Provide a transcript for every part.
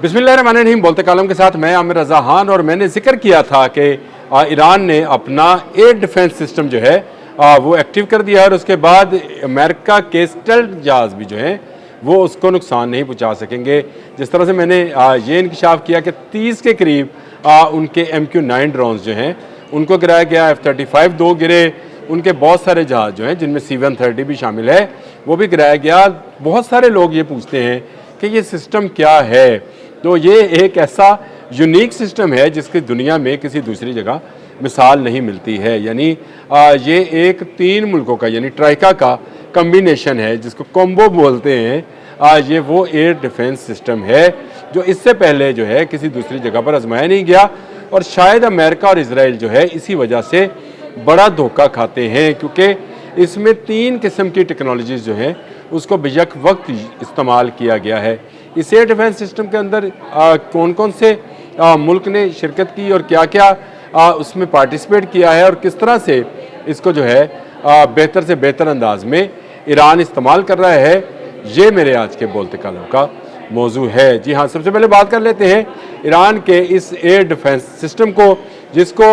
बिस्मिल्लाहिर्रहमानिर्रहीम। बोलते कालम के साथ मैं आमिर रज़ा खान। और मैंने जिक्र किया था कि ईरान ने अपना एयर डिफेंस सिस्टम जो है वो एक्टिव कर दिया है और उसके बाद अमेरिका के स्टेल्थ जहाज भी जो हैं वो उसको नुकसान नहीं पहुंचा सकेंगे। जिस तरह से मैंने ये इंकशाफ किया कि 30 के करीब उनके MQ-9 ड्रोन्स जो हैं उनको गिराया गया। F-35 2 गिरे, उनके बहुत सारे जहाज़ जो हैं जिनमें C-130 भी शामिल है वो भी गिराया गया। बहुत सारे लोग ये पूछते हैं कि ये सिस्टम क्या है। तो ये एक ऐसा यूनिक सिस्टम है जिसकी दुनिया में किसी दूसरी जगह मिसाल नहीं मिलती है। यानी ये एक 3 मुल्कों का यानी ट्राइका का कम्बिनेशन है जिसको कॉम्बो बोलते हैं। ये वो एयर डिफेंस सिस्टम है जो इससे पहले जो है किसी दूसरी जगह पर आजमाया नहीं गया और शायद अमेरिका और इजराइल जो है इसी वजह से बड़ा धोखा खाते हैं, क्योंकि इसमें 3 किस्म की टेक्नोलॉजीज़ जो हैं उसको बेशक वक्त इस्तेमाल किया गया है। इस एयर डिफेंस सिस्टम के अंदर कौन कौन से मुल्क ने शिरकत की और क्या क्या उसमें पार्टिसिपेट किया है और किस तरह से इसको जो है बेहतर से बेहतर अंदाज में ईरान इस्तेमाल कर रहा है, ये मेरे आज के बोलते कालम का मौजू है। जी हाँ, सबसे पहले बात कर लेते हैं ईरान के इस एयर डिफेंस सिस्टम को जिसको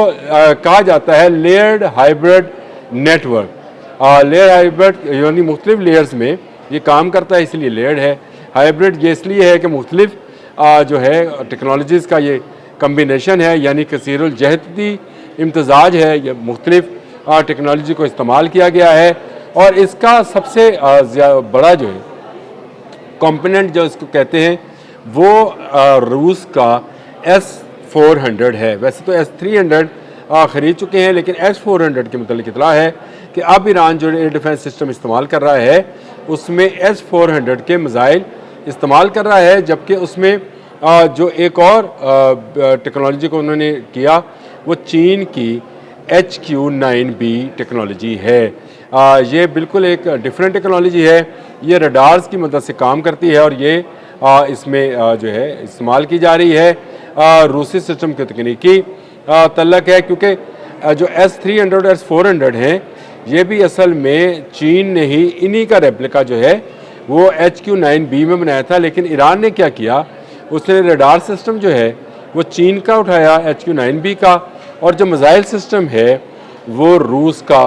कहा जाता है layered hybrid network. Layer hybrid यानी मुख्तलिफ लेयर्स में ये काम करता है, इसलिए लेयर्ड है। हाइब्रिड ये इसलिए है कि मुख्तलिफ जो है टेक्नोलॉजीज़ का ये कम्बिनेशन है, यानी कसीरुल जहती इम्तजाज है। ये मुख्तलिफ टेक्नोलॉजी को इस्तेमाल किया गया है और इसका सबसे बड़ा जो है कंपोनेंट जो इसको कहते हैं वो रूस का S-400 है। वैसे तो S-300 ख़रीद चुके हैं, लेकिन S-400 के मतलब इतला है कि अब ईरान जो एयर डिफेंस सिस्टम इस्तेमाल कर रहा है उसमें S-400 के मिसाइल इस्तेमाल कर रहा है, जबकि उसमें जो एक और टेक्नोलॉजी को उन्होंने किया वो चीन की HQ-9B टेक्नोलॉजी है। ये बिल्कुल एक डिफरेंट टेक्नोलॉजी है। ये रडार्स की मदद से काम करती है और ये इसमें जो है इस्तेमाल की जा रही है। रूसी सिस्टम की तकनीकी तल्लक है, क्योंकि जो S-300 और S-400 हैं ये भी असल में चीन ने ही इन्हीं का रेप्लिका जो है वो HQ-9B में बनाया था। लेकिन ईरान ने क्या किया, उसने रडार सिस्टम जो है वो चीन का उठाया HQ-9B का, और जो मिसाइल सिस्टम है वो रूस का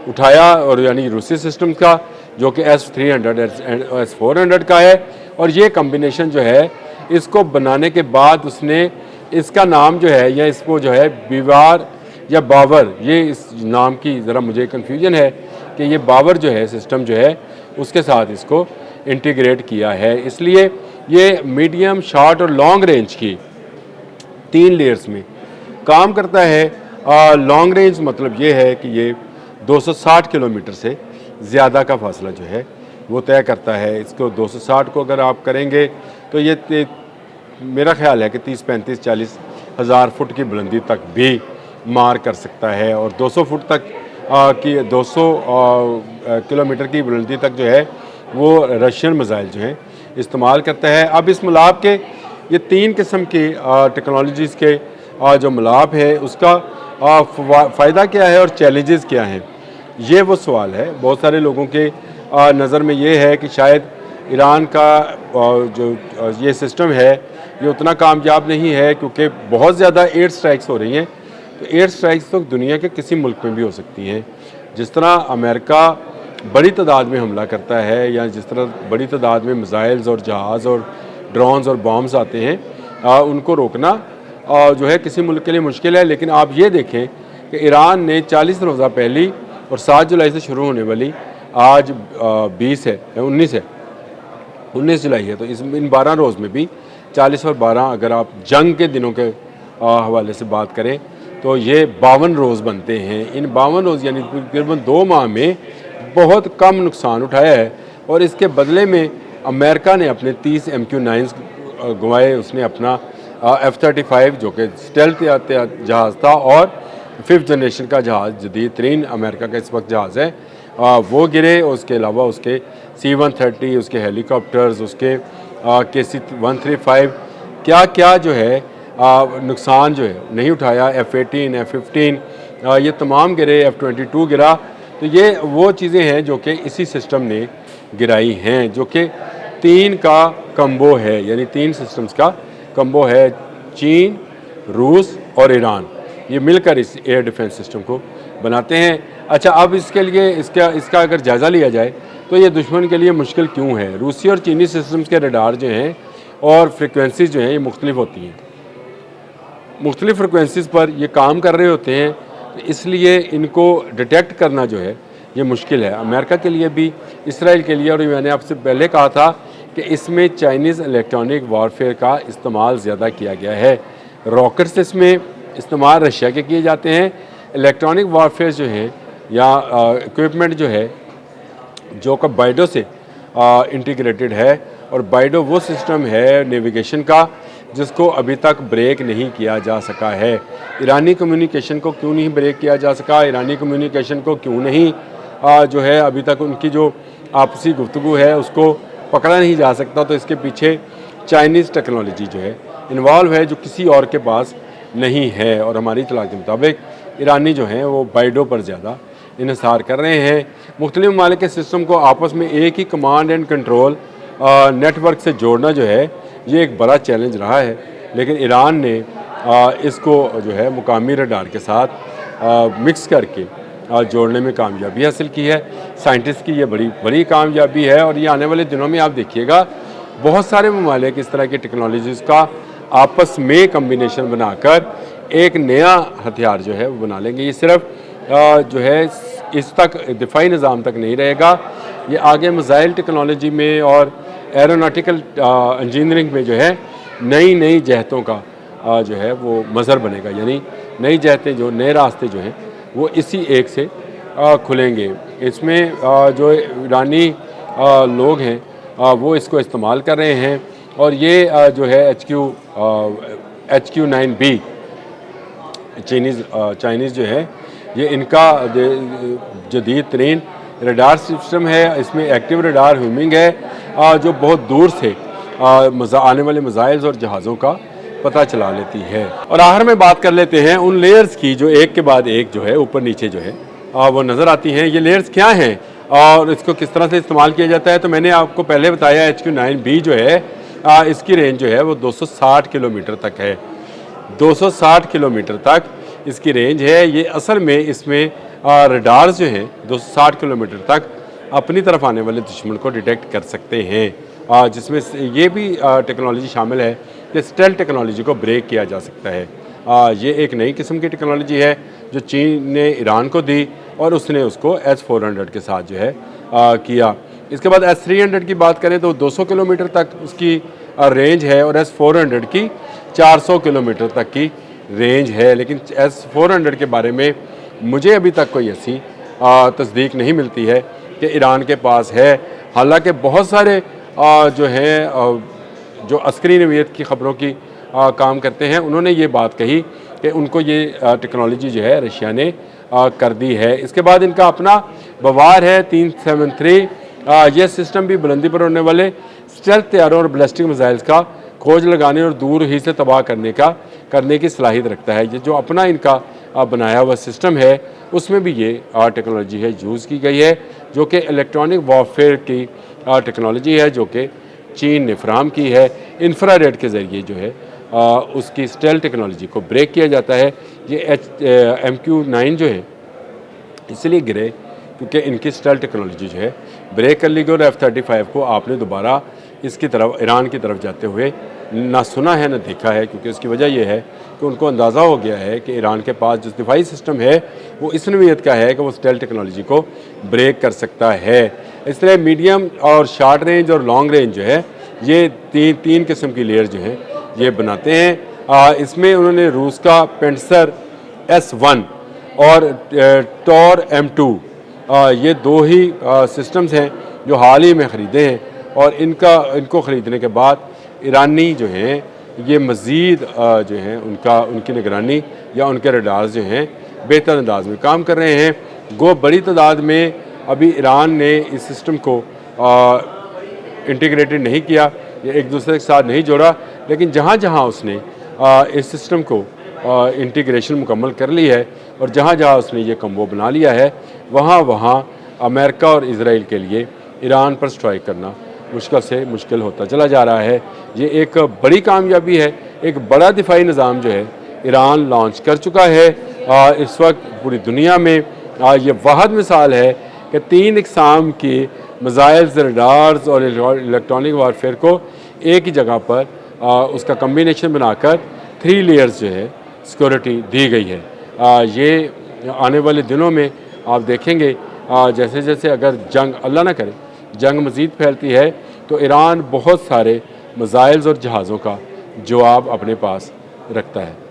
उठाया और यानी रूसी सिस्टम का जो कि S-300 S-400 का है। और ये कम्बिनेशन जो है इसको बनाने के बाद उसने इसका नाम जो है या इसको जो है बीवार या बावर, ये इस नाम की ज़रा मुझे कन्फ्यूजन है कि ये बावर जो है सिस्टम जो है उसके साथ इसको इंटीग्रेट किया है। इसलिए ये मीडियम, शॉर्ट और लॉन्ग रेंज की 3 लेयर्स में काम करता है। लॉन्ग रेंज मतलब ये है कि ये 260 किलोमीटर से ज़्यादा का फासला जो है वो तय करता है। इसको 260 को अगर आप करेंगे तो ये मेरा ख्याल है कि 30, 35, 40 हज़ार फुट की बुलंदी तक भी मार कर सकता है और 200 फुट तक की 200 किलोमीटर की बुलंदी तक जो है वो रशियन मिसाइल जो हैं इस्तेमाल करता है। अब इस मिलाप के ये 3 किस्म की टेक्नोलॉजीज़ के जो मिलाप है उसका फ़ायदा क्या है और चैलेंजेस क्या हैं, ये वो सवाल है। बहुत सारे लोगों के नज़र में ये है कि शायद ईरान का जो ये सिस्टम है ये उतना कामयाब नहीं है, क्योंकि बहुत ज़्यादा एयर स्ट्राइक्स हो रही हैं। तो एयर स्ट्राइक्स तो दुनिया के किसी मुल्क में भी हो सकती हैं। जिस तरह अमेरिका बड़ी तादाद में हमला करता है या जिस तरह बड़ी तादाद में मिसाइल्स और जहाज़ और ड्रोन्स और बॉम्ब्स आते हैं, उनको रोकना जो है किसी मुल्क के लिए मुश्किल है। लेकिन आप ये देखें कि ईरान ने 40 रोज़ा पहली और 7 जुलाई से शुरू होने वाली, आज 20 है, 19 जुलाई है, तो इन 12 रोज़ में भी 40 और 12 अगर आप जंग के दिनों के हवाले से बात करें तो ये 52 रोज़ बनते हैं। इन 52 रोज़ यानी तकरीबन 2 माह में बहुत कम नुकसान उठाया है और इसके बदले में अमेरिका ने अपने 30 MQ-9 गंवाए। उसने अपना F-35 जो कि स्टेल्थ जहाज़ था और 5th जनरेशन का जहाज़, जदीद तरीन अमेरिका का इस वक्त जहाज़ है, वो गिरे। उसके अलावा उसके C-130, उसके हेलीकॉप्टर्स, उसके KC-135 क्या क्या जो है नुकसान जो है नहीं उठाया। F-18, F-15 ये तमाम गिरे, F-22 गिरा। तो ये वो चीज़ें हैं जो कि इसी सिस्टम ने गिराई हैं, जो कि 3 का कम्बो है, यानी 3 सिस्टम्स का कम्बो है चीन, रूस और ईरान, ये मिलकर इस एयर डिफेंस सिस्टम को बनाते हैं। अच्छा, अब इसके लिए इसका अगर जायज़ा लिया जाए तो ये दुश्मन के लिए मुश्किल क्यों है? रूसी और चीनी सिस्टम्स के रडार जो हैं और फ्रिक्वेंसीज जो हैं ये मुख्तलिफ होती हैं, मुख्तलिफ फ्रिक्वेंसीज़ पर ये काम कर रहे होते हैं, तो इसलिए इनको डिटेक्ट करना जो है ये मुश्किल है अमेरिका के लिए भी, इसराइल के लिए। और मैंने आपसे पहले कहा था कि इसमें चाइनीज़ इलेक्ट्रॉनिक वॉरफेयर का इस्तेमाल ज़्यादा किया गया है। रॉकेट्स इसमें इस्तेमाल रशिया के किए जाते हैं। इलेक्ट्रॉनिक वॉरफेयर जो है या इक्विपमेंट जो है जो कि बाइडो से इंटीग्रेटेड है, और बाइडो वो सिस्टम है नेविगेशन का जिसको अभी तक ब्रेक नहीं किया जा सका है। ईरानी कम्युनिकेशन को क्यों नहीं ब्रेक किया जा सका? ईरानी कम्युनिकेशन को क्यों नहीं जो है अभी तक उनकी जो आपसी गुफ्तगू है उसको पकड़ा नहीं जा सकता? तो इसके पीछे चाइनीज़ टेक्नोलॉजी जो है इन्वॉल्व है, जो किसी और के पास नहीं है। और हमारी इत्तला के मुताबिक ईरानी जो हैं वो बाइडो पर ज़्यादा इन्हिसार कर रहे हैं। मुख्तलिफ ममालिक के सिस्टम को आपस में एक ही कमांड एंड कंट्रोल नेटवर्क से जोड़ना जो है ये एक बड़ा चैलेंज रहा है, लेकिन ईरान ने इसको जो है मुकामी रडार के साथ मिक्स करके जोड़ने में कामयाबी हासिल की है। साइंटिस्ट की ये बड़ी कामयाबी है, और ये आने वाले दिनों में आप देखिएगा बहुत सारे ममालिक इस तरह की टेक्नोलॉजीज़ का आपस में कम्बिनेशन बनाकर एक नया हथियार जो है वो बना लेंगे। ये सिर्फ जो है इस तक दिफाई निज़ाम तक नहीं रहेगा, ये आगे मिसाइल टेक्नोलॉजी में और एरोनॉटिकल इंजीनियरिंग में जो है नई जहतों का जो है वो मज़हर बनेगा। यानी नई जहतें जो नए रास्ते जो हैं वो इसी एक से खुलेंगे। इसमें जो ईरानी लोग हैं वो इसको इस्तेमाल कर रहे हैं, और ये जो है HQ-9B चाइनीज़ जो है ये इनका जदीद तरीन रडार सिस्टम है। इसमें एक्टिव रडार ह्यूमिंग है जो बहुत दूर से आने वाले मिसाइल्स और जहाज़ों का पता चला लेती है। और आखिर में बात कर लेते हैं उन लेयर्स की जो एक के बाद एक जो है ऊपर नीचे जो है वो नज़र आती हैं। ये लेयर्स क्या हैं और इसको किस तरह से इस्तेमाल किया जाता है? तो मैंने आपको पहले बताया HQ-9B जो है इसकी रेंज जो है वो 260 किलोमीटर तक है। 260 किलोमीटर तक इसकी रेंज है। ये असल में इसमें रडार्स जो हैं 260 किलोमीटर तक अपनी तरफ आने वाले दुश्मन को डिटेक्ट कर सकते हैं, जिसमें ये भी टेक्नोलॉजी शामिल है कि स्टेल्थ टेक्नोलॉजी को ब्रेक किया जा सकता है। ये एक नई किस्म की टेक्नोलॉजी है जो चीन ने ईरान को दी, और उसने उसको S-400 के साथ जो है किया। इसके बाद S-300 की बात करें तो 200 किलोमीटर तक उसकी रेंज है, और S-400 की 400 किलोमीटर तक की रेंज है। लेकिन S-400 के बारे में मुझे अभी तक कोई ऐसी तस्दीक नहीं मिलती है कि ईरान के पास है। हालांकि बहुत सारे जो हैं जो अस्करी नवीयत की ख़बरों की काम करते हैं, उन्होंने ये बात कही कि उनको ये टेक्नोलॉजी जो है रशिया ने कर दी है। इसके बाद इनका अपना बवार है 373। यह सिस्टम भी बुलंदी पर उड़ने वाले स्टेल्थ तैयारों और बैलिस्टिक मिसाइल्स का खोज लगाने और दूर ही से तबाह करने की सलाहियत रखता है। ये जो अपना इनका बनाया हुआ सिस्टम है उसमें भी ये टेक्नोलॉजी है यूज़ की गई है, जो कि इलेक्ट्रॉनिक वॉरफेयर की टेक्नोलॉजी है जो कि चीन ने फराहम की है। इंफ्रारेड के ज़रिए जो है उसकी स्टेल्थ टेक्नोलॉजी को ब्रेक किया जाता है। ये MQ-9 जो है इसलिए गिरे क्योंकि इनकी स्टेल्थ टेक्नोलॉजी जो है ब्रेक कर ली गई, और F-35 को आपने दोबारा इसकी तरफ ईरान की तरफ जाते हुए ना सुना है ना देखा है, क्योंकि उसकी वजह यह है कि उनको अंदाज़ा हो गया है कि ईरान के पास जो दिफाई सिस्टम है वो इस नवीयत का है कि वो स्टेल्थ टेक्नोलॉजी को ब्रेक कर सकता है। इस तरह मीडियम और शार्ट रेंज और लॉन्ग रेंज जो है ये तीन किस्म की लेयर जो है ये बनाते हैं। इसमें उन्होंने रूस का पेंसर S1 और टॉर M2 ये दो ही सिस्टम्स हैं जो हाल ही में ख़रीदे हैं, और इनको ख़रीदने के बाद ईरानी जो हैं ये मज़ीद जो हैं उनकी निगरानी या उनके रडार्स जो हैं बेहतर अंदाज में काम कर रहे हैं। गो बड़ी तादाद में अभी ईरान ने इस सिस्टम को इंटीग्रेटेड नहीं किया, ये एक दूसरे के साथ नहीं जोड़ा, लेकिन जहाँ जहाँ उसने इस सिस्टम को इंटीग्रेशन मुकम्मल कर ली है और जहाँ जहाँ उसने ये कम्बो बना लिया है, वहाँ वहाँ अमेरिका और इजराइल के लिए ईरान पर स्ट्राइक करना मुश्किल से मुश्किल होता चला जा रहा है। ये एक बड़ी कामयाबी है एक बड़ा दिफाई निज़ाम जो है ईरान लॉन्च कर चुका है। इस वक्त पूरी दुनिया में ये वाहद मिसाल है कि 3 इकसाम की मिसाइल्स, रडार्स और इलेक्ट्रॉनिक वारफेयर को एक ही जगह पर उसका कम्बिनेशन बनाकर 3 लेयर्स जो है सिक्योरिटी दी गई है। ये आने वाले दिनों में आप देखेंगे जैसे जैसे अगर जंग, अल्लाह ना करे, जंग मज़ीद फैलती है तो ईरान बहुत सारे मिसाइल्स और जहाज़ों का जवाब अपने पास रखता है।